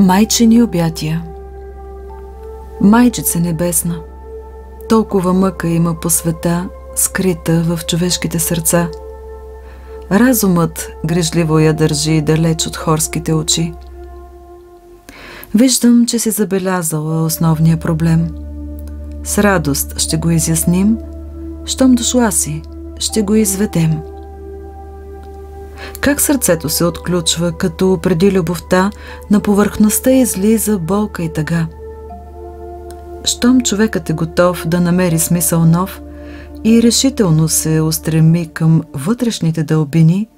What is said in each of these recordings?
Майчини обятия. Майчице небесна, толкова мъка има по света, скрита в човешките сърца. Разумът грижливо я държи далеч от хорските очи. Виждам, че си забелязала основния проблем. С радост ще го изясним, щом дошла си, ще го изведем. Как сърцето се отключва, като преди любовта на повърхността излиза болка и тъга. Щом човекът е готов да намери смисъл нов и решително се устреми към вътрешните дълбини,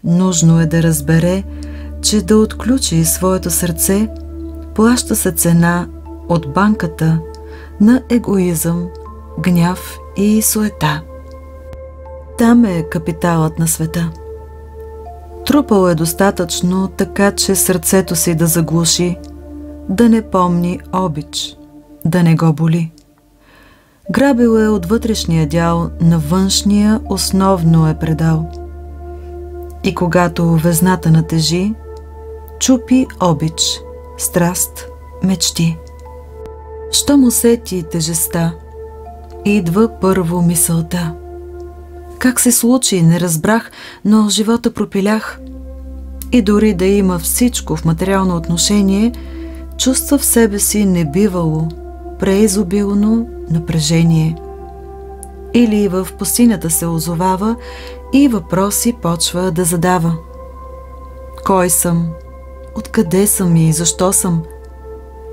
нужно е да разбере, че да отключи своето сърце плаща се цена от банката на егоизъм, гняв и суета. Там е капиталът на света. Трупал е достатъчно, така че сърцето си да заглуши, да не помни обич, да не го боли. Грабил е от вътрешния дял, на външния основно е предал. И когато везната натежи, чупи обич, страст, мечти. Щом усети тежеста, идва първо мисълта. Как се случи, не разбрах, но живота пропилях. И дори да има всичко в материално отношение, чувства в себе си небивало, преизобилно напрежение. Или в пустинята се озовава и въпроси почва да задава. Кой съм? Откъде съм и защо съм?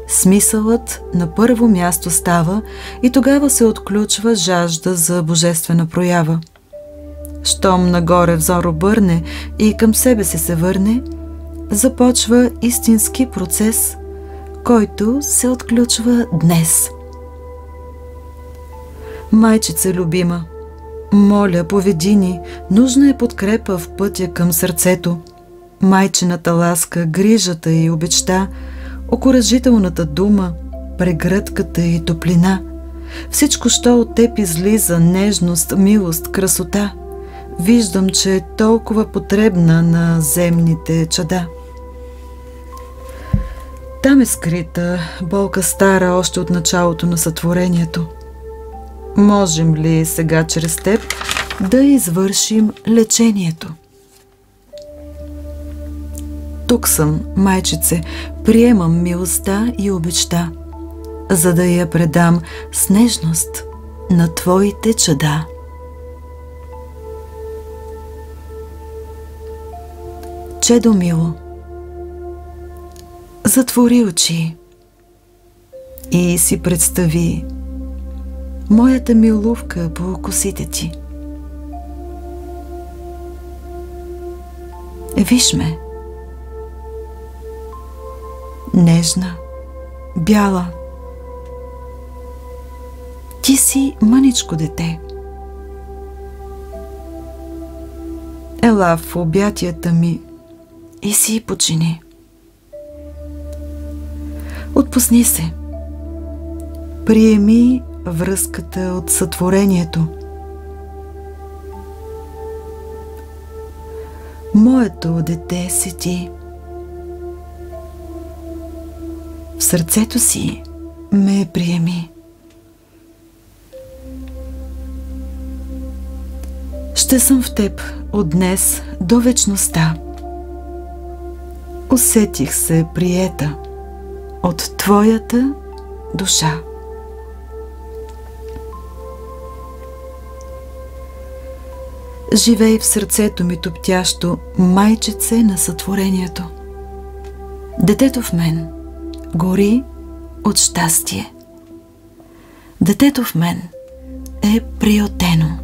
Смисълът на първо място става и тогава се отключва жажда за божествена проява. Щом нагоре взор обърне и към себе си се върне, започва истински процес, който се отключва днес. Майчице любима, моля, поведи ни, нужна е подкрепа в пътя към сърцето. Майчината ласка, грижата и обичта, окуражителната дума, прегръдката и топлина. Всичко, що от теб излиза, нежност, милост, красота, виждам, че е толкова потребна на земните чада. Там е скрита болка стара още от началото на сътворението. Можем ли сега чрез теб да извършим лечението? Тук съм, майчице, приемам милостта и обичта, за да я предам с нежност на твоите чада. Чедо мило, затвори очи и си представи моята милувка по косите ти. Виж ме, нежна, бяла. Ти си мъничко дете. Ела в обятията ми и си почини. Отпусни се. Приеми връзката от сътворението. Моето дете си ти. В сърцето си ме приеми. Ще съм в теб от днес до вечността. Усетих се приета от твоята душа. Живей в сърцето ми топтящо, майчице на сътворението. Детето в мен гори от щастие. Детето в мен е приютено.